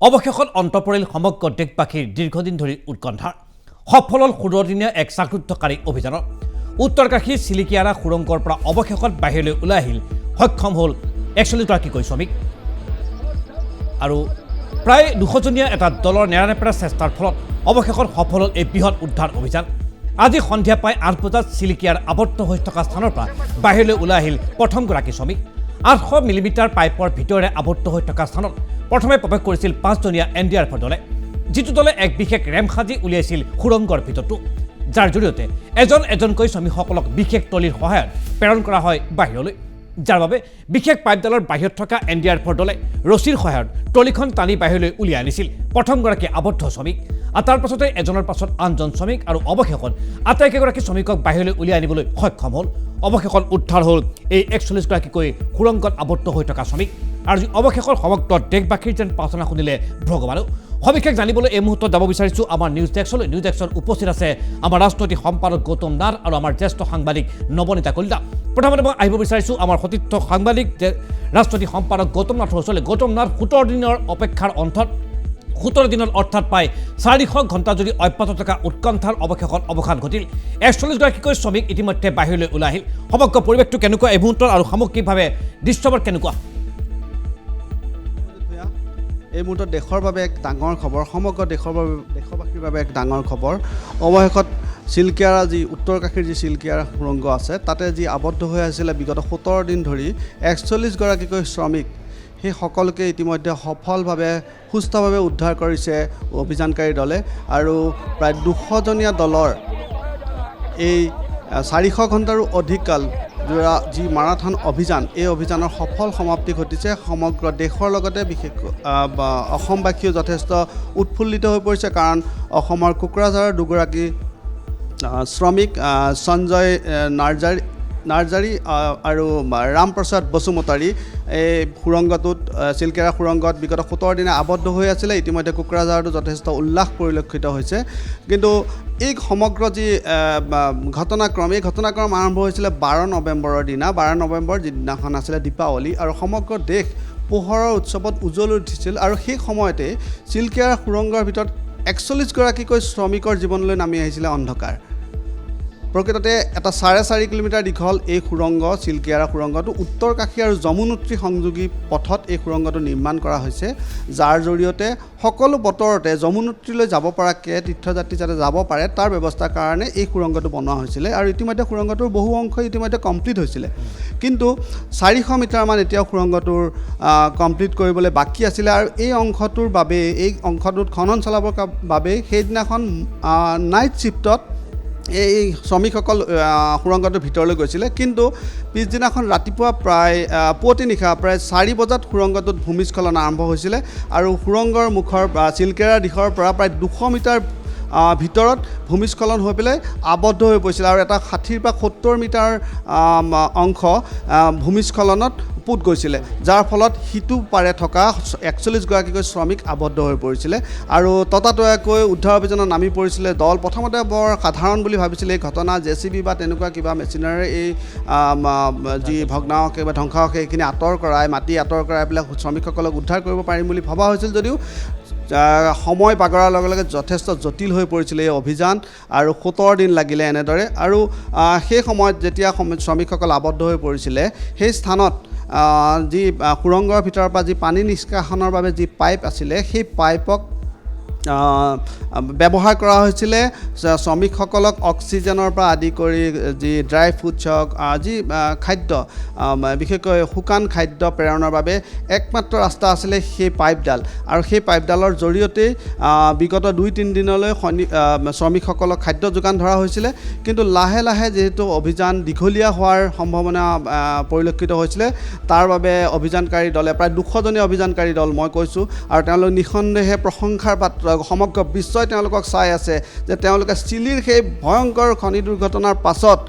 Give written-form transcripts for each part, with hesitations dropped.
অৱশেষত অন্ত পৰিল সমগ্ৰ দেশবাসীৰ দীৰ্ঘদিন ধৰি উৎকণ্ঠাৰ সফল হ'ল ১৬ দিনীয়া এক চাকৰুদ্ধকাৰী অভিযানৰ উত্তৰকাশীৰ চিলিকিয়াৰা সুৰংগৰ পৰা অৱশেষত বাহিৰলৈ ওলাই আহিল সক্ষম হ'ল ৪১গৰাকীকৈ শ্ৰমিক আৰু প্ৰায় ২০০জনীয়া এটা দলৰ নেৰানেপেৰা চেষ্টাৰ ফলত অৱশেষত সফল হ'ল এই বৃহৎ উদ্ধাৰ অভিযান আজি সন্ধিয়া প্ৰায় ৮ বজাত চিলিকিয়াৰ আবদ্ধ হৈ থকা স্থানৰ পৰা বাহিৰলৈ ওলাই আহিল প্ৰথমগৰাকী শ্ৰমিক ৮০০ মিলিমিটাৰ পাইপৰ ভিতৰে আবদ্ধ হৈ থকা স্থানত প্ৰথমে প্ৰৱেশ কৰিছিল ৫জনীয়া এনডিআৰএফৰ দলে যিটো দলে এক বিশেষ ৰেম সাজি উলিয়াইছিল সুৰংগৰ ভিতৰটো যাৰ জৰিয়তে এজনকৈ শ্ৰমিকসকলক বিশেষ টলিৰ সহায়ত প্ৰেৰণ কৰা হয় বাহিৰলৈ যাৰ বাবে বিশেষ পাইপডালৰ বাহিৰত থকা এনডিআৰএফৰ দলে ৰছীৰ সহায়ত টলিখন টানি বাহিৰলৈ উলিয়াই আনিছিল প্ৰথমগৰাকী আবদ্ধ শ্ৰমিক আৰু তাৰ পাছতে এজনৰ পাছত আনজন শ্ৰমিক আৰু অৱশেষত আটাইকেইগৰাকী শ্ৰমিকক বাহিৰলৈ উলিয়াই আনিবলৈ সক্ষম হ'ল অৱশেষত উদ্ধাৰ হ'ল এই ৪১গৰাকীকৈ সুৰংগত আবদ্ধ হৈ থকা শ্ৰমিক আৰু অৱশেষত সমগ্ৰ দেশবাসীৰ যেন প্ৰাৰ্থনা শুনিলে ভগৱানেও সবিশেষ জানিবলৈ এই মুহূৰ্তত যাব বিচাৰিছোঁ আমাৰ নিউজ ডেস্কত উপস্থিত আছে আমাৰ ৰাজনৈতিক সম্পাদক গৌতম নাথ আৰু আমাৰ জ্যেষ্ঠ সাংবাদিক নৱনীতা কলিতা প্ৰথমতে মই আহিব বিচাৰিছোঁ আমাৰ সতীৰ্থ সাংবাদিক ৰাজনৈতিক সম্পাদক গৌতম নাথৰ ওচৰলৈ গৌতম নাথ ১৭ দিনৰ অপেক্ষাৰ অন্তত ১৭ দিনত অৰ্থাৎ প্ৰায় ৪০০ ঘণ্টা যদি অব্যাহত থকা উৎকণ্ঠাৰ অৱশেষত অৱসান ঘটিল ৪১গৰাকীকৈ শ্ৰমিক ইতিমধ্যে বাহিৰলৈ ওলাই আহিল সমগ্ৰ পৰিৱেশটো কেনেকুৱা এই মুহূৰ্তত আৰু সামগ্ৰিকভাৱে দৃশ্যবোৰ কেনেকুৱা এই মুহূৰ্তত দেশৰ বাবে এক ডাঙৰ খবৰ সমগ্ৰ দেশবাসীৰ বাবে এক ডাঙৰ খবৰ অৱশেষত চিলকিয়াৰা যি উত্তৰকাশীৰ যি চিলকিয়াৰা সুৰংগ আছে তাতে যি আবদ্ধ হৈ আছিলে বিগত ১৭ দিন ধৰি ৪১গৰাকীকৈ শ্ৰমিক সেই সকলোকে ইতিমধ্যে সফলভাৱে সুস্থভাৱে উদ্ধাৰ কৰিছে অভিযানকাৰী দলে আৰু প্ৰায় ২০০জনীয়া দলৰ এই ৪০০ ঘণ্টাৰো অধিক কাল জোৰা যি মাৰাথন অভিযান এই অভিযানৰ সফল সমাপ্তি ঘটিছে সমগ্ৰ দেশৰ লগতে বিশেষকৈ অসমবাসীও যথেষ্ট উৎফুল্লিত হৈ পৰিছে কাৰণ অসমৰ কোকৰাঝাৰৰ দুগৰাকী শ্ৰমিক সঞ্জয় নাৰ্জাৰী আৰু ৰামপ্ৰসাদ বসুমতাৰী এই সুৰংগটোত চিলকিয়াৰা সুৰংগত বিগত ১৭ দিনে আবদ্ধ হৈ আছিলে ইতিমধ্যে কোকৰাঝাৰতো যথেষ্ট উল্লাস পৰিলক্ষিত হৈছে কিন্তু এই সমগ্ৰ যি ঘটনাক্ৰম এই ঘটনাক্ৰম আৰম্ভ হৈছিলে ১২ নৱেম্বৰৰ দিনা ১২ নৱেম্বৰ যিদিনাখন আছিলে দীপাৱলী আৰু সমগ্ৰ দেশ পোহৰৰ উৎসৱত উজ্বলি উঠিছিল আৰু সেই সময়তে চিলকিয়াৰা সুৰংগৰ ভিতৰত ৪১গৰাকীকৈ শ্ৰমিকৰ জীৱনলৈ নামি আহিছিলে অন্ধকাৰ প্ৰকৃততে এটা ৪.৫ কিলোমিটাৰ দীঘল এই সুৰংগ চিলকিয়াৰা সুৰংগটো উত্তৰকাশী আৰু যমুনোত্ৰী সংযোগী পথত এই সুৰংগটো নিৰ্মাণ কৰা হৈছে যাৰ জৰিয়তে সকলো বতৰতে যমুনোত্ৰীলৈ যাব পৰাকৈ তীৰ্থযাত্ৰী যাতে যাব পাৰে তাৰ ব্যৱস্থাৰ কাৰণে এই সুৰংগটো বনোৱা হৈছিলে আৰু ইতিমধ্যে সুৰংগটোৰ বহু অংশ ইতিমধ্যে কমপ্লিট হৈছিলে কিন্তু ৪০০ মিটাৰমান এতিয়াও সুৰংগটোৰ কমপ্লিট কৰিবলৈ বাকী আছিলে আৰু এই অংশটোৰ বাবে এই অংশটোত খনন চলাবৰ বাবে সেইদিনাখন নাইট শ্বিফ্টত এই শ্ৰমিকসকল সুৰংগটোৰ ভিতৰলৈ গৈছিলে কিন্তু পিছদিনাখন ৰাতিপুৱা প্ৰায় পুৱতি নিশা প্ৰায় ৪ বজাত সুৰংগটোত ভূমিস্খলন আৰম্ভ হৈছিলে আৰু সুৰংগৰ মুখৰ চিলকিয়াৰা দিশৰ পৰা প্ৰায় ২০০ মিটাৰ ভিতৰত ভূমিস্খলন হৈ পেলাই আবদ্ধ হৈ পৰিছিলে আৰু এটা ৬০ পৰা ৭০ মিটাৰ অংশ ভূমিস্খলনত পুত গৈছিলে যাৰ ফলত সিটো পাৰে থকা ৪১গৰাকীকৈ শ্ৰমিক আবদ্ধ হৈ পৰিছিলে আৰু ততাতৈয়াকৈ উদ্ধাৰ অভিযানত নামি পৰিছিলে দল প্ৰথমতে বৰ সাধাৰণ বুলি ভাবিছিলে এই ঘটনা জেচিবি বা তেনেকুৱা কিবা মেচিনেৰে এই যি ভগ্নাৱশেষ বা ধ্বংসাৱশেষ সেইখিনি আঁতৰ কৰাই মাটি আঁতৰ কৰাই পেলাই শ্ৰমিকসকলক উদ্ধাৰ কৰিব পাৰিম বুলি ভবা হৈছিল যদিও সময় বাগৰাৰ লগে লগে যথেষ্ট জটিল হৈ পৰিছিলে এই অভিযান আৰু ১৭ দিন লাগিলে এনেদৰে আৰু সেই সময়ত যেতিয়া শ্ৰমিকসকল আবদ্ধ হৈ পৰিছিলে সেই স্থানত যি সুৰংগৰ ভিতৰৰ পৰা যি পানী নিষ্কাশনৰ বাবে যি পাইপ আছিলে সেই পাইপক ব্যৱহাৰ কৰা হৈছিলে শ্ৰমিকসকলক অক্সিজেনৰ পৰা আদি কৰি যি ড্ৰাই ফুডছ হওক যি খাদ্য বিশেষকৈ শুকান খাদ্য প্ৰেৰণৰ বাবে একমাত্ৰ ৰাস্তা আছিলে সেই পাইপডাল আৰু সেই পাইপডালৰ জৰিয়তেই বিগত ২-৩ দিনলৈ শ্ৰমিকসকলক খাদ্য যোগান ধৰা হৈছিলে কিন্তু লাহে লাহে যিহেতু অভিযান দীঘলীয়া হোৱাৰ সম্ভাৱনা পৰিলক্ষিত হৈছিলে তাৰ বাবে অভিযানকাৰী দলে প্ৰায় ২০০জনীয়া অভিযানকাৰী দল মই কৈছোঁ আৰু তেওঁলোক নিঃসন্দেহে প্ৰশংসাৰ পাত্ৰ সমগ্ৰ বিশ্বই তেওঁলোকক চাই আছে যে তেওঁলোকে চিলিৰ সেই ভয়ংকৰ খনি দুৰ্ঘটনাৰ পাছত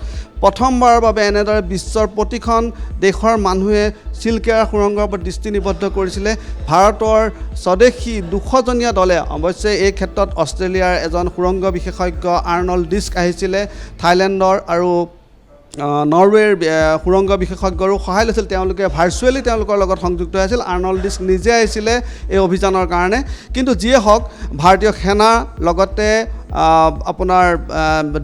প্ৰথমবাৰৰ বাবে এনেদৰে বিশ্বৰ প্ৰতিখন দেশৰ মানুহে চিলকিয়াৰা সুৰংগৰ ওপৰত দৃষ্টি নিবদ্ধ কৰিছিলে ভাৰতৰ স্বদেশী ২০০জনীয়া দলে অৱশ্যে এই ক্ষেত্ৰত অষ্ট্ৰেলিয়াৰ এজন সুৰংগ বিশেষজ্ঞ আৰ্নল্ড ডিস্ক আহিছিলে থাইলেণ্ডৰ আৰু নৰৱেৰ সুৰংগ বিশেষজ্ঞৰো সহায় লৈছিল তেওঁলোকে ভাৰ্চুৱেলি তেওঁলোকৰ লগত সংযুক্ত হৈছিল আৰ্নল্ডিছ নিজে আহিছিলে এই অভিযানৰ কাৰণে কিন্তু যিয়ে হওক ভাৰতীয় সেনাৰ লগতে আপোনাৰ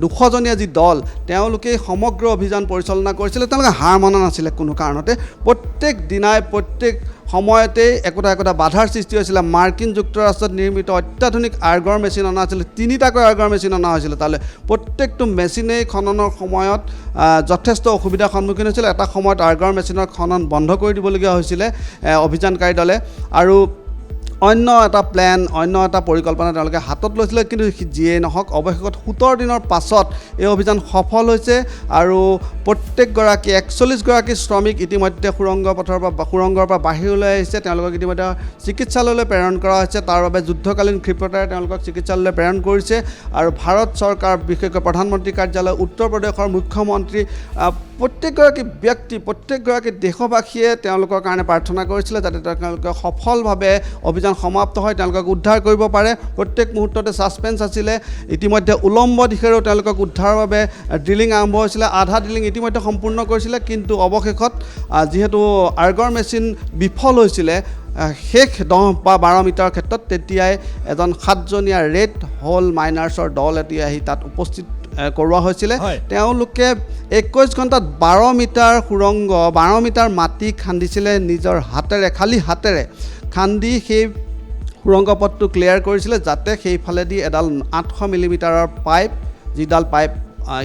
200জনীয়া যি দল তেওঁলোকে সমগ্ৰ অভিযান পৰিচালনা কৰিছিলে তেওঁলোকে হাৰ মনা নাছিলে কোনো কাৰণতে প্ৰত্যেক দিনাই প্ৰত্যেক সময়তে একোটা বাধাৰ সৃষ্টি হৈছিলে মাৰ্কিন যুক্তৰাষ্ট্ৰত নিৰ্মিত অত্যাধুনিক আৰ্গৰ মেচিন অনা হৈছিলে 3টাকৈ আৰ্গৰ মেচিন অনা হৈছিলে তালৈ প্ৰত্যেকটো মেচিনেই খননৰ সময়ত যথেষ্ট অসুবিধাৰ সন্মুখীন হৈছিলে এটা সময়ত আৰ্গৰ মেচিনৰ খনন বন্ধ কৰি দিবলগীয়া হৈছিলে অভিযানকাৰী দলে আৰু অন্য এটা প্লেন অন্য এটা পৰিকল্পনা তেওঁলোকে হাতত লৈছিলে কিন্তু যিয়ে নহওক অৱশেষত 17 দিনৰ পাছত এই অভিযান সফল হৈছে আৰু প্ৰত্যেকগৰাকী 41গৰাকী শ্ৰমিক ইতিমধ্যে সুৰংগৰ পৰা বাহিৰলৈ আহিছে তেওঁলোকক ইতিমধ্যে চিকিৎসালয়লৈ প্ৰেৰণ কৰা হৈছে তাৰ বাবে যুদ্ধকালীন ক্ষিপ্ৰতাৰে তেওঁলোকক চিকিৎসালয়লৈ প্ৰেৰণ কৰিছে আৰু ভাৰত চৰকাৰ বিশেষকৈ প্ৰধানমন্ত্ৰী কাৰ্যালয় উত্তৰ প্ৰদেশৰ মুখ্যমন্ত্ৰী প্ৰত্যেকগৰাকী ব্যক্তি প্ৰত্যেকগৰাকী দেশবাসীয়ে তেওঁলোকৰ কাৰণে প্ৰাৰ্থনা কৰিছিলে যাতে তেওঁলোকে সফলভাৱে অভিযান সমাপ্ত হয় তেওঁলোকক উদ্ধাৰ কৰিব পাৰে প্ৰত্যেক মুহূৰ্ততে ছাছপেন্স আছিলে ইতিমধ্যে উলম্ব দিশেৰেও তেওঁলোকক উদ্ধাৰৰ বাবে ড্ৰিলিং আৰম্ভ হৈছিলে আধা ড্ৰিলিং ইতিমধ্যে সম্পূৰ্ণ কৰিছিলে কিন্তু অৱশেষত যিহেতু আৰ্গৰ মেচিন বিফল হৈছিলে শেষ 10 বা 12 মিটাৰৰ ক্ষেত্ৰত তেতিয়াই এজন 7জনীয়া ৰেড হোল মাইনাৰ্ছৰ দল এটি আহি তাত উপস্থিত কৰোৱা হৈছিলে তেওঁলোকে 21 ঘণ্টাত 12 মিটাৰ সুৰংগ 12 মিটাৰ মাটি খান্দিছিলে নিজৰ হাতেৰে খালী হাতেৰে খান্দি সেই সুৰংগ পথটো ক্লিয়াৰ কৰিছিলে যাতে সেইফালেদি এডাল 800 মিলিমিটাৰৰ পাইপ যিডাল পাইপ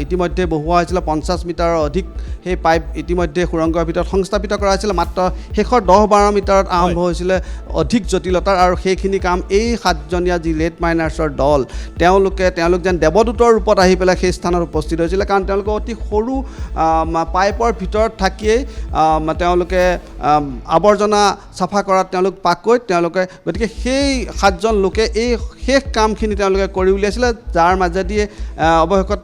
ইতিমধ্যে বহুৱা হৈছিলে 50 মিটাৰৰ অধিক সেই পাইপ ইতিমধ্যে সুৰংগৰ ভিতৰত সংস্থাপিত কৰা হৈছিলে মাত্ৰ শেষৰ 10-12 মিটাৰত আৰম্ভ হৈছিলে অধিক জটিলতাৰ আৰু সেইখিনি কাম এই 7জনীয়া যি ৰেড মাইনাৰ্ছৰ দল তেওঁলোক যেন দেৱদূতৰ ৰূপত আহি পেলাই সেই স্থানত উপস্থিত হৈছিলে কাৰণ তেওঁলোকে অতি সৰু পাইপৰ ভিতৰত থাকিয়েই তেওঁলোকে আৱৰ্জনা চাফা কৰাত তেওঁলোক পাকৈত তেওঁলোকে গতিকে সেই 7জন লোকে এই শেষ কামখিনি তেওঁলোকে কৰি উলিয়াইছিলে যাৰ মাজেদি অৱশেষত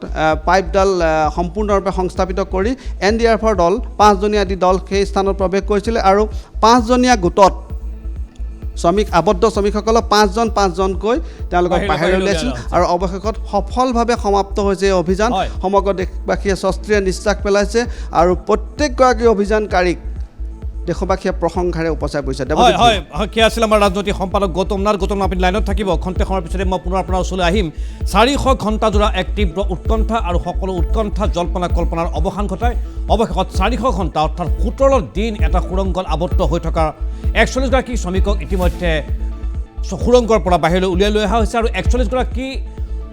পাইপডাল সম্পূৰ্ণৰূপে সংস্থাপিত কৰি NDRFৰ দল 5জনীয়া এটি দল সেই স্থানত প্ৰৱেশ কৰিছিলে আৰু 5জনীয়া গোটত আবদ্ধ শ্ৰমিকসকলক 5জনকৈ তেওঁলোকক বাহিৰলৈ উলিয়াইছিল আৰু অৱশেষত সফলভাৱে সমাপ্ত হৈছে এই অভিযান সমগ্ৰ দেশবাসীয়ে স্বস্তিৰে নিশ্বাস পেলাইছে আৰু প্ৰত্যেকগৰাকী অভিযানকাৰীক দেশবাসীয়ে প্ৰশংসাৰে উপচাই পৰিছে হয় কি আছিল আমাৰ ৰাজনৈতিক সম্পাদক গৌতম আপুনি লাইনত থাকিব খন্তে সময়ৰ পিছতে মই পুনৰ আপোনাৰ ওচৰলৈ আহিম 400 ঘণ্টা জোৰা এক তীব্ৰ উৎকণ্ঠা আৰু সকলো উৎকণ্ঠা জল্পনা কল্পনাৰ অৱসান ঘটাই অৱশেষত 400 ঘণ্টা অৰ্থাৎ 17 দিন এটা সুৰংগত আবদ্ধ হৈ থকা 41গৰাকী শ্ৰমিকক ইতিমধ্যে সুৰংগৰ পৰা বাহিৰলৈ উলিয়াই লৈ অহা হৈছে আৰু 41গৰাকী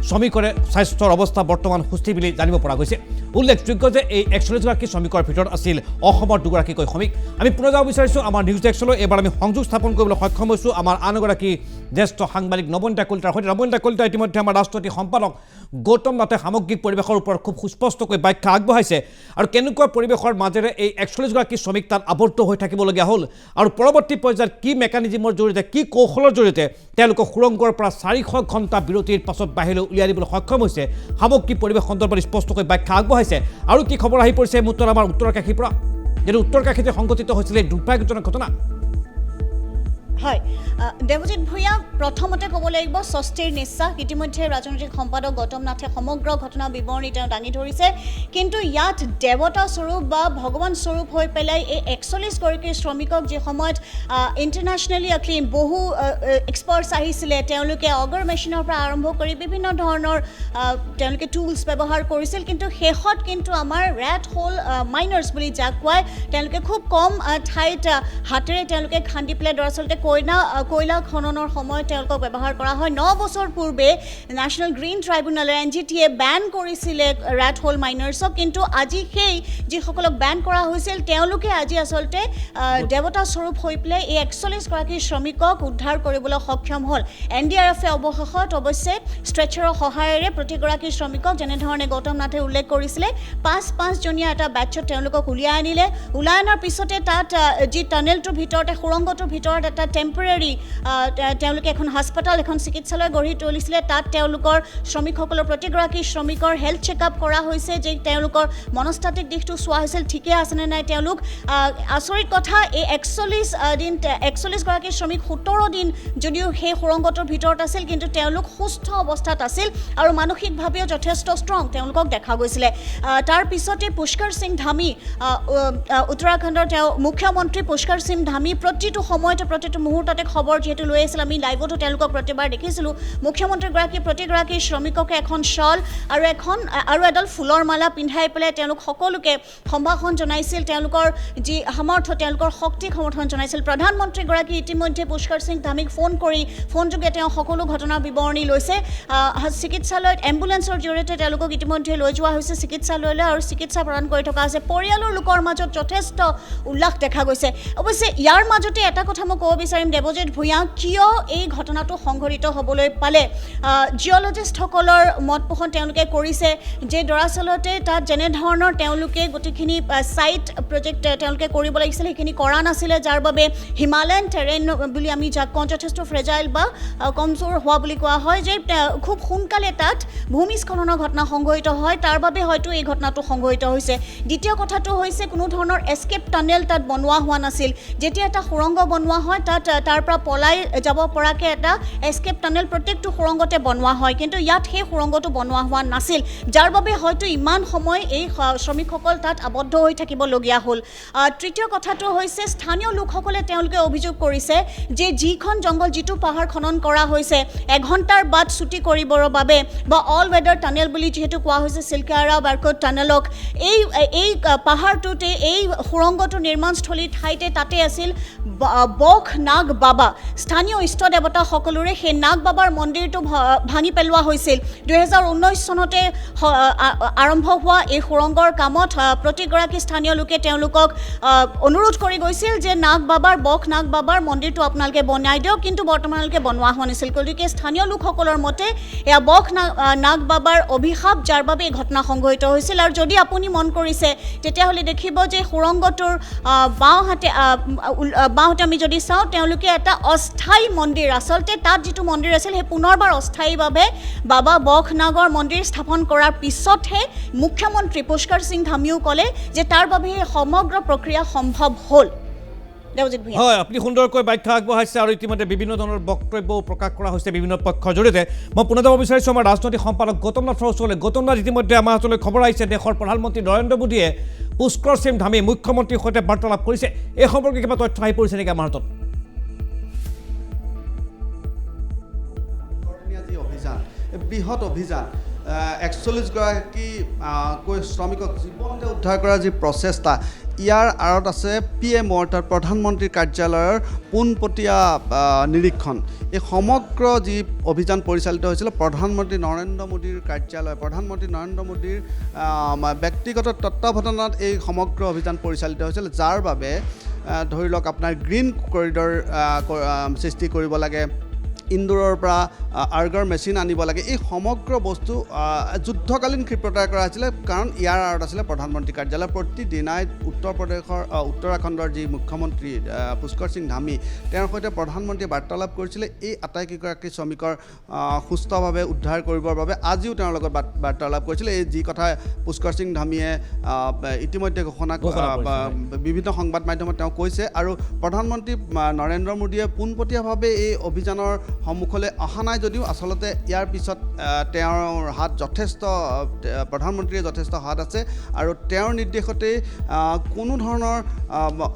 শ্ৰমিকৰে স্বাস্থ্যৰ অৱস্থা বৰ্তমান সুস্থিৰ বুলি জানিব পৰা গৈছে উল্লেখযোগ্য যে এই 41গৰাকী শ্ৰমিকৰ ভিতৰত আছিল অসমৰ 2গৰাকীকৈ শ্ৰমিক আমি পুনৰ যাব বিচাৰিছোঁ আমাৰ নিউজ ডেস্কলৈ এবাৰ আমি সংযোগ স্থাপন কৰিবলৈ সক্ষম হৈছোঁ আমাৰ আন এগৰাকী জ্যেষ্ঠ সাংবাদিক নবনীতা কলিতাৰ সৈতে নবনীতা কলিতা ইতিমধ্যে আমাৰ ৰাষ্ট্ৰপতি সম্পাদক গৌতম নাথে সামগ্ৰিক পৰিৱেশৰ ওপৰত খুব সুস্পষ্টকৈ ব্যাখ্যা আগবঢ়াইছে আৰু কেনেকুৱা পৰিৱেশৰ মাজেৰে এই 41গৰাকী শ্ৰমিক তাত আবদ্ধ হৈ থাকিবলগীয়া হ'ল আৰু পৰৱৰ্তী পৰ্যায়ত কি মেকানিজমৰ জৰিয়তে কি কৌশলৰ জৰিয়তে তেওঁলোকক সুৰংগৰ পৰা 400 ঘণ্টা বিৰতিৰ পাছত বাহিৰলৈ উলিয়াই দিবলৈ সক্ষম হৈছে সামগ্ৰিক পৰিৱেশ সন্দৰ্ভত স্পষ্টকৈ ব্যাখ্যা আগবঢ়াইছে আৰু কি খবৰ আহি পৰিছে মুহূৰ্তত আমাৰ উত্তৰ কাশীৰ পৰা যেনে উত্তৰ কাশীতে সংঘটিত হৈছিলে দুৰ্ভাগ্যজনক ঘটনা হয় দেৱজিৎ ভূঞা প্ৰথমতে ক'ব লাগিব স্বস্তিৰ নিশ্বাস ইতিমধ্যে ৰাজনৈতিক সম্পাদক গৌতম নাথে সমগ্ৰ ঘটনা বিৱৰণী তেওঁ দাঙি ধৰিছে কিন্তু ইয়াত দেৱতা স্বৰূপ বা ভগৱান স্বৰূপ হৈ পেলাই এই 41গৰাকী শ্ৰমিকক যি সময়ত ইণ্টাৰনেশ্যনেলি এক্লেইম বহু এক্সপাৰ্টছ আহিছিলে তেওঁলোকে অগৰ মেচিনৰ পৰা আৰম্ভ কৰি বিভিন্ন ধৰণৰ তেওঁলোকে টুলছ ব্যৱহাৰ কৰিছিল কিন্তু শেষত কিন্তু আমাৰ ৰেড হোল মাইনাৰ্ছ বুলি যাক কয় তেওঁলোকে খুব কম ঠাইত হাতেৰে তেওঁলোকে খান্দি পেলাই দৰাচলতে কয়লা খননৰ সময়ত তেওঁলোকক ব্যৱহাৰ কৰা হয় 9 বছৰ পূৰ্বে নেশ্যনেল গ্ৰীণ ট্ৰাইব্যুনেলে NGTয়ে বেন কৰিছিলে ৰেড হোল মাইনাৰ্ছক কিন্তু আজি সেই যিসকলক বেন কৰা হৈছিল তেওঁলোকে আজি আচলতে দেৱতা স্বৰূপ হৈ পেলাই এই 41গৰাকী শ্ৰমিকক উদ্ধাৰ কৰিবলৈ সক্ষম হ'ল NDRFে অৱশেষত অৱশ্যে ষ্ট্ৰেচাৰৰ সহায়েৰে প্ৰতিগৰাকী শ্ৰমিকক যেনেধৰণে গৌতম নাথে উল্লেখ কৰিছিলে 5-5জনীয়া এটা বেটছত তেওঁলোকক উলিয়াই আনিলে উলিয়াই অনাৰ পিছতে তাত যি টানেলটোৰ ভিতৰতে সুৰংগটোৰ ভিতৰত এটা টেম্পৰেৰী তেওঁলোকে এখন হাস্পতাল এখন চিকিৎসালয় গঢ়ি তুলিছিলে তাত তেওঁলোকৰ শ্ৰমিকসকলৰ প্ৰতিগৰাকী শ্ৰমিকৰ হেল্থ চেকআপ কৰা হৈছে যে তেওঁলোকৰ মনস্তাত্ত্বিক দিশটো চোৱা হৈছিল ঠিকে আছেনে নাই তেওঁলোক আচৰিত কথা এই 41 গৰাকী শ্ৰমিক 17 দিন যদিও সেই সুৰংগটোৰ ভিতৰত আছিল কিন্তু তেওঁলোক সুস্থ অৱস্থাত আছিল আৰু মানসিকভাৱেও যথেষ্ট ষ্ট্ৰং তেওঁলোকক দেখা গৈছিলে তাৰ পিছতে পুষ্কৰ সিং ধামী উত্তৰাখণ্ডৰ তেওঁ মুখ্যমন্ত্ৰী পুষ্কৰ সিং ধামী প্ৰতিটো সময়তে প্ৰতিটো মুহূৰ্ততে খবৰ যিহেতু লৈ আছিল আমি লাইভতো তেওঁলোকক প্ৰতিবাৰ দেখিছিলোঁ মুখ্যমন্ত্ৰীগৰাকী প্ৰতিগৰাকী শ্ৰমিককে এখন শ্বল আৰু এডাল ফুলৰ মালা পিন্ধাই পেলাই তেওঁলোক সকলোকে সম্ভাষণ জনাইছিল তেওঁলোকৰ যি সামৰ্থ্য তেওঁলোকৰ শক্তিক সমৰ্থন জনাইছিল প্ৰধানমন্ত্ৰীগৰাকী ইতিমধ্যে পুষ্কৰ সিং ধামীক ফোনযোগে তেওঁ সকলো ঘটনাৰ বিৱৰণি লৈছে চিকিৎসালয়ত এম্বুলেন্সৰ জৰিয়তে তেওঁলোকক ইতিমধ্যে লৈ যোৱা হৈছে চিকিৎসালয়লৈ আৰু চিকিৎসা প্ৰদান কৰি থকা আছে পৰিয়ালৰ লোকৰ মাজত যথেষ্ট উল্লাস দেখা গৈছে অৱশ্যে ইয়াৰ মাজতে এটা কথা মই ক'ব বিচাৰিম দেৱজিৎ ভূঞা কিয় এই ঘটনাটো সংঘটিত হ'বলৈ পালে জিঅ'লজিষ্টসকলৰ মত পোষণ তেওঁলোকে কৰিছে যে দৰাচলতে তাত যেনেধৰণৰ তেওঁলোকে গোটেইখিনি ছাইট প্ৰজেক্ট তেওঁলোকে কৰিব লাগিছিল সেইখিনি কৰা নাছিলে যাৰ বাবে হিমালয়ান টেৰেইন বুলি আমি যাক কওঁ যথেষ্ট ফ্ৰেজাইল বা কমজোৰ হোৱা বুলি কোৱা হয় যে খুব সোনকালে তাত ভূমিস্খলনৰ ঘটনা সংঘটিত হয় তাৰ বাবে হয়তো এই ঘটনাটো সংঘটিত হৈছে দ্বিতীয় কথাটো হৈছে কোনো ধৰণৰ এস্কেপ টানেল তাত বনোৱা হোৱা নাছিল যেতিয়া এটা সুৰংগ বনোৱা হয় তাত তাৰ পৰা পলাই যাব পৰাকৈ এটা এস্কেপ টানেল প্ৰত্যেকটো সুৰংগতে বনোৱা হয় কিন্তু ইয়াত সেই সুৰংগটো বনোৱা হোৱা নাছিল যাৰ বাবে হয়তো ইমান সময় এই শ্ৰমিকসকল তাত আবদ্ধ হৈ থাকিবলগীয়া হ'ল তৃতীয় কথাটো হৈছে স্থানীয় লোকসকলে তেওঁলোকে অভিযোগ কৰিছে যে যিখন জংঘল যিটো পাহাৰ খনন কৰা হৈছে এঘণ্টাৰ বাট ছুটি কৰিবৰ বাবে বা অল ৱেডাৰ টানেল বুলি যিহেতু কোৱা হৈছে চিল্কাৰা বাৰ্কট টানেলক এই পাহাৰটোতে এই সুৰংগটো নিৰ্মাণস্থলীৰ ঠাইতে তাতে আছিল বখ নাগ বাবা স্থানীয় ইষ্ট দেৱতা সকলোৰে সেই নাগ বাবাৰ মন্দিৰটো ভাঙি পেলোৱা হৈছিল 2019 চনতে আৰম্ভ হোৱা এই সুৰংগৰ কামত প্ৰতিগৰাকী স্থানীয় লোকে তেওঁলোকক অনুৰোধ কৰি গৈছিল যে বখ নাগ বাবাৰ মন্দিৰটো আপোনালোকে বনাই দিয়ক কিন্তু বৰ্তমানলৈকে বনোৱা হোৱা নাছিল গতিকে স্থানীয় লোকসকলৰ মতে এয়া বখ নাগ বাবাৰ অভিশাপ যাৰ বাবে এই ঘটনা সংঘটিত হৈছিল আৰু যদি আপুনি মন কৰিছে তেতিয়াহ'লে দেখিব যে সুৰংগটোৰ বাওঁহাতে আমি যদি চাওঁ তেওঁলোকে এটা অস্থায়ী মন্দিৰ আচলতে তাত যিটো মন্দিৰ আছিল সেই পুনৰবাৰ অস্থায়ীভাৱে বাবা বখ নাগৰ মন্দিৰ স্থাপন কৰাৰ পিছতহে মুখ্যমন্ত্ৰী পুষ্কৰ সিং ধামীও ক'লে যে তাৰ বাবে এই সমগ্ৰ প্ৰক্ৰিয়া সম্ভৱ হ'ল হয় আপুনি সুন্দৰকৈ ব্যাখ্যা আগবঢ়াইছে আৰু ইতিমধ্যে বিভিন্ন ধৰণৰ বক্তব্যও প্ৰকাশ কৰা হৈছে বিভিন্ন পক্ষৰ জৰিয়তে মই পুনৰ যাব বিচাৰিছোঁ আমাৰ ৰাজনৈতিক সম্পাদক গৌতম নাথৰ ওচৰলৈ গৌতম নাথ ইতিমধ্যে আমাৰ ওচৰলৈ খবৰ আহিছে দেশৰ প্ৰধানমন্ত্ৰী নৰেন্দ্ৰ মোদীয়ে পুষ্কৰ সিং ধামী মুখ্যমন্ত্ৰীৰ সৈতে বাৰ্তালাপ কৰিছে এই সম্পৰ্কে কিবা তথ্য আহি পৰিছে নেকি আমাৰ হাতত বৃহৎ অভিযান 41গৰাকী শ্ৰমিকক জীৱনতে উদ্ধাৰ কৰাৰ যি প্ৰচেষ্টা ইয়াৰ আঁৰত আছে PM অৰ্থাৎ প্ৰধানমন্ত্ৰীৰ কাৰ্যালয়ৰ পোনপটীয়া নিৰীক্ষণ এই সমগ্ৰ যি অভিযান পৰিচালিত হৈছিল প্ৰধানমন্ত্ৰী নৰেন্দ্ৰ মোদীৰ কাৰ্যালয় প্ৰধানমন্ত্ৰী নৰেন্দ্ৰ মোদীৰ ব্যক্তিগত তত্ত্বাৱধানত এই সমগ্ৰ অভিযান পৰিচালিত হৈছিল যাৰ বাবে ধৰি লওক আপোনাৰ গ্ৰীণ কৰিডৰ সৃষ্টি কৰিব লাগে ইন্দোৰৰ পৰা আৰ্গাৰ মেচিন আনিব লাগে এই সমগ্ৰ বস্তু যুদ্ধকালীন ক্ষিপ্ৰতাৰে কৰা হৈছিলে কাৰণ ইয়াৰ আঁৰত আছিলে প্ৰধানমন্ত্ৰী কাৰ্যালয় প্ৰতিদিনাই উত্তৰাখণ্ডৰ যি মুখ্যমন্ত্ৰী পুষ্কৰ সিং ধামী তেওঁৰ সৈতে প্ৰধানমন্ত্ৰীয়ে বাৰ্তালাপ কৰিছিলে এই আটাইকেইগৰাকী শ্ৰমিকৰ সুস্থভাৱে উদ্ধাৰ কৰিবৰ বাবে আজিও তেওঁৰ লগত বাৰ্তালাপ কৰিছিলে এই যি কথা পুষ্কৰ সিং ধামীয়ে ইতিমধ্যে ঘোষণা বিভিন্ন সংবাদ মাধ্যমত তেওঁ কৈছে আৰু প্ৰধানমন্ত্ৰী নৰেন্দ্ৰ মোদীয়ে পোনপটীয়াভাৱে এই অভিযানৰ সন্মুখলৈ অহা নাই যদিও আচলতে ইয়াৰ পিছত তেওঁৰ হাত যথেষ্ট প্ৰধানমন্ত্ৰীয়ে যথেষ্ট হাত আছে আৰু তেওঁৰ নিৰ্দেশতেই কোনো ধৰণৰ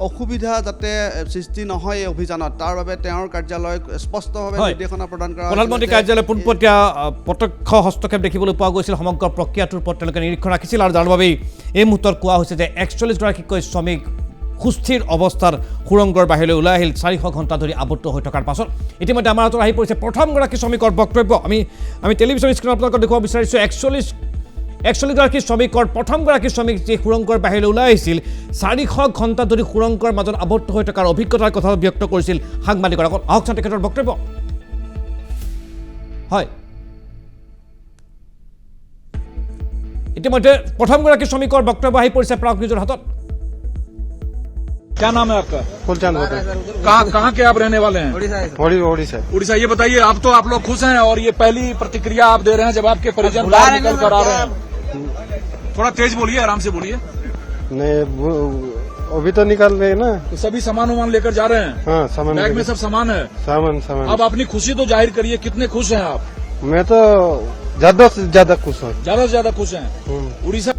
অসুবিধা যাতে সৃষ্টি নহয় এই অভিযানত তাৰ বাবে তেওঁৰ কাৰ্যালয়ক স্পষ্টভাৱে নিৰ্দেশনা প্ৰদান কৰা প্ৰধানমন্ত্ৰী কাৰ্যালয় পোনপটীয়া প্ৰত্যক্ষ হস্তক্ষেপ দেখিবলৈ পোৱা গৈছিল সমগ্ৰ প্ৰক্ৰিয়াটোৰ ওপৰত তেওঁলোকে নিৰীক্ষণ ৰাখিছিল আৰু যাৰ বাবেই এই মুহূৰ্তত কোৱা হৈছে যে 41গৰাকীকৈ শ্ৰমিক সুস্থিৰ অৱস্থাৰ সুৰংগৰ বাহিৰলৈ ওলাই আহিল 400 ঘণ্টা ধৰি আবদ্ধ হৈ থকাৰ পাছত ইতিমধ্যে আমাৰ হাতত আহি পৰিছে প্ৰথমগৰাকী শ্ৰমিকৰ বক্তব্য আমি টেলিভিছন স্ক্ৰীণত আপোনালোকক দেখুৱাব বিচাৰিছোঁ 41গৰাকী শ্ৰমিকৰ প্ৰথমগৰাকী শ্ৰমিক যি সুৰংগৰ বাহিৰলৈ ওলাই আহিছিল 400 ঘণ্টা ধৰি সুৰংগৰ মাজত আবদ্ধ হৈ থকাৰ অভিজ্ঞতাৰ কথা ব্যক্ত কৰিছিল সাংবাদিকৰ আগত আহকচোন তেখেতৰ বক্তব্য হয় ইতিমধ্যে প্ৰথমগৰাকী শ্ৰমিকৰ বক্তব্য আহি পৰিছে প্ৰাগ নিউজৰ হাতত क्या नाम है आपका? फुलचंद होते कहाँ के आप रहने वाले हैं? ओडिशा। उड़ीसा। ये बताइए, अब तो आप लोग खुश हैं और ये पहली प्रतिक्रिया आप दे रहे हैं जब आपके परिजन बाहर निकल कर आ रहे हैं। थोड़ा तेज बोलिए, आराम से बोलिए। नहीं अभी तो निकल रहे हैं ना। तो सभी सामान वामान लेकर जा रहे हैं? हाँ सामान बैग में सब सामान है। सामान अब अपनी खुशी तो जाहिर करिए, कितने खुश हैं आप? मैं तो ज्यादा से ज्यादा खुश हूँ। ज्यादा से ज्यादा खुश हैं। उड़ीसा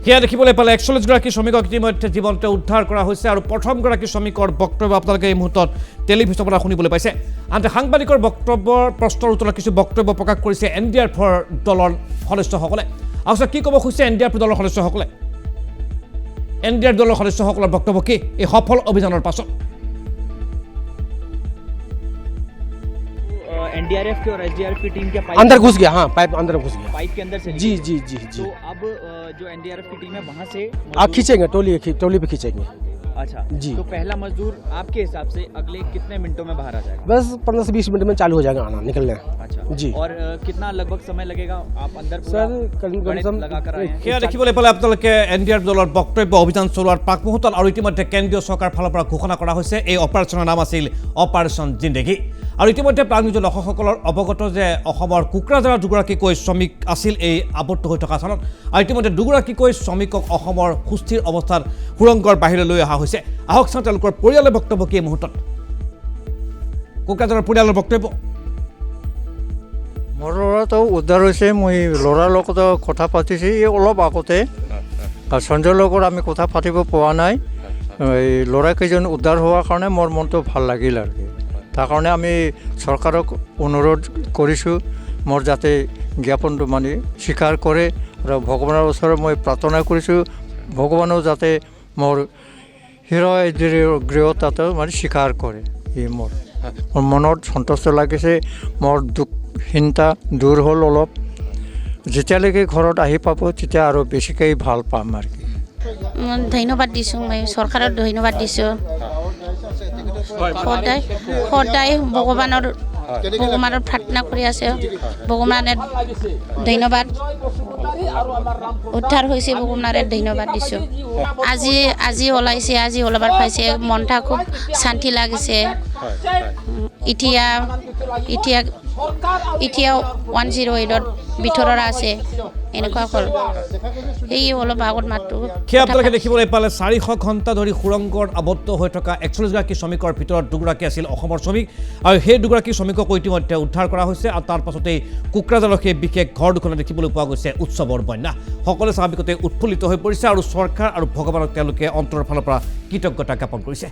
সেয়া দেখিবলৈ পালে 41গৰাকী শ্ৰমিকক ইতিমধ্যে জীৱন্ত উদ্ধাৰ কৰা হৈছে আৰু প্ৰথমগৰাকী শ্ৰমিকৰ বক্তব্য আপোনালোকে এই মুহূৰ্তত টেলিভিছনৰ পৰা শুনিবলৈ পাইছে। আনহাতে সাংবাদিকৰ বক্তব্যৰ প্ৰশ্নৰ উত্তৰত কিছু বক্তব্য প্ৰকাশ কৰিছে NDRFৰ দলৰ সদস্যসকলে। আৰু কি ক'ব খুজিছে NDRF দলৰ সদস্যসকলে? NDRF দলৰ সদস্যসকলৰ বক্তব্য কি এই সফল অভিযানৰ পাছত? एनडीआरएफ की और एसडीआरएफ की टीम के पाइप अंदर घुस गया। हाँ पाइप अंदर घुस गया। पाइप के अंदर से जी निकले। जी जी जी। तो अब जो एनडीआरएफ की टीम है वहां से आप खींचेंगे टोली पे खींचेंगे। अच्छा जी। तो पहला मजदूर आपके हिसाब से अगले कितने मिनटों में बाहर आ जाएगा? बस 15 से 20 मिनट में चालू हो जाएगा आना निकलने। अच्छा जी। और कितना लगभग समय लगेगा? आप अंदर पूरा सर कम गणित से कम लगा कर आए हैं? সেয়া দেখিবলৈ পালে আপোনালোকে NDRF দলৰ বক্তব্য অভিযান চলোৱাৰ প্ৰাক মুহূৰ্তত আৰু ইতিমধ্যে কেন্দ্ৰীয় চৰকাৰৰ ফালৰ পৰা ঘোষণা কৰা হৈছে এই অপাৰেশ্যনৰ নাম আছিল অপাৰেশ্যন জিন্দেগী। আৰু ইতিমধ্যে প্ৰাণীজ দৰ্শকসকলৰ অৱগত যে অসমৰ কোকৰাঝাৰৰ দুগৰাকীকৈ শ্ৰমিক আছিল এই আবদ্ধ হৈ থকা স্থানত। আৰু ইতিমধ্যে দুগৰাকীকৈ শ্ৰমিকক অসমৰ সুস্থিৰ অৱস্থাত সুৰংগৰ বাহিৰলৈ লৈ অহা হৈছে। আহক চাওঁ তেওঁলোকৰ পৰিয়ালৰ বক্তব্য কি এই মুহূৰ্তত। কোকৰাঝাৰৰ পৰিয়ালৰ বক্তব্য। মোৰ ল'ৰাটো উদ্ধাৰ হৈছে। মই ল'ৰাৰ লগত কথা পাতিছোঁ এই অলপ আগতে। সঞ্জয়ৰ লগত আমি কথা পাতিব পৰা নাই। এই ল'ৰাকেইজন উদ্ধাৰ হোৱাৰ কাৰণে মোৰ মনটো ভাল লাগিল আৰু কি। তাৰ কাৰণে আমি চৰকাৰক অনুৰোধ কৰিছোঁ মোৰ যাতে জ্ঞাপনটো মানে স্বীকাৰ কৰে আৰু ভগৱানৰ ওচৰত মই প্ৰাৰ্থনা কৰিছোঁ ভগৱানেও যাতে মোৰ হৃদয় গৃহতাটো মানে স্বীকাৰ কৰে। এই মোৰ মনত সন্তুষ্ট লাগিছে। মোৰ দুখহীনতা দূৰ হ'ল অলপ। যেতিয়ালৈকে ঘৰত আহি পাব তেতিয়া আৰু বেছিকৈ ভাল পাম আৰু কি। ধন্যবাদ দিছোঁ। মই চৰকাৰক ধন্যবাদ দিছোঁ। সদায় ভগৱানৰ প্ৰাৰ্থনা কৰি আছে। ভগৱানে ধন্যবাদ উদ্ধাৰ হৈছে। ভগৱানে ধন্যবাদ দিছোঁ। আজি ওলাইছে, আজি ওলাবাৰ পাইছে। মনটা খুব শান্তি লাগিছে। এতিয়া 108ত ভিতৰত আছে এনেকুৱা হ'ল। এই অলপ আগত মাত্ৰ সেয়া আপোনালোকে দেখিবলৈ পালে 400 ঘণ্টা ধৰি সুৰংগত আবদ্ধ হৈ থকা 41গৰাকী শ্ৰমিকৰ ভিতৰত দুগৰাকী আছিল অসমৰ শ্ৰমিক আৰু সেই দুগৰাকী শ্ৰমিকক ইতিমধ্যে উদ্ধাৰ কৰা হৈছে। আৰু তাৰ পাছতেই কোকৰাঝাৰৰ সেই বিশেষ ঘৰ দুখনত দেখিবলৈ পোৱা গৈছে উৎসৱৰ বন্যা। সকলোৱে স্বাভাৱিকতে উৎফুল্লিত হৈ পৰিছে আৰু চৰকাৰ আৰু ভগৱানক তেওঁলোকে অন্তৰৰ ফালৰ পৰা কৃতজ্ঞতা জ্ঞাপন কৰিছে।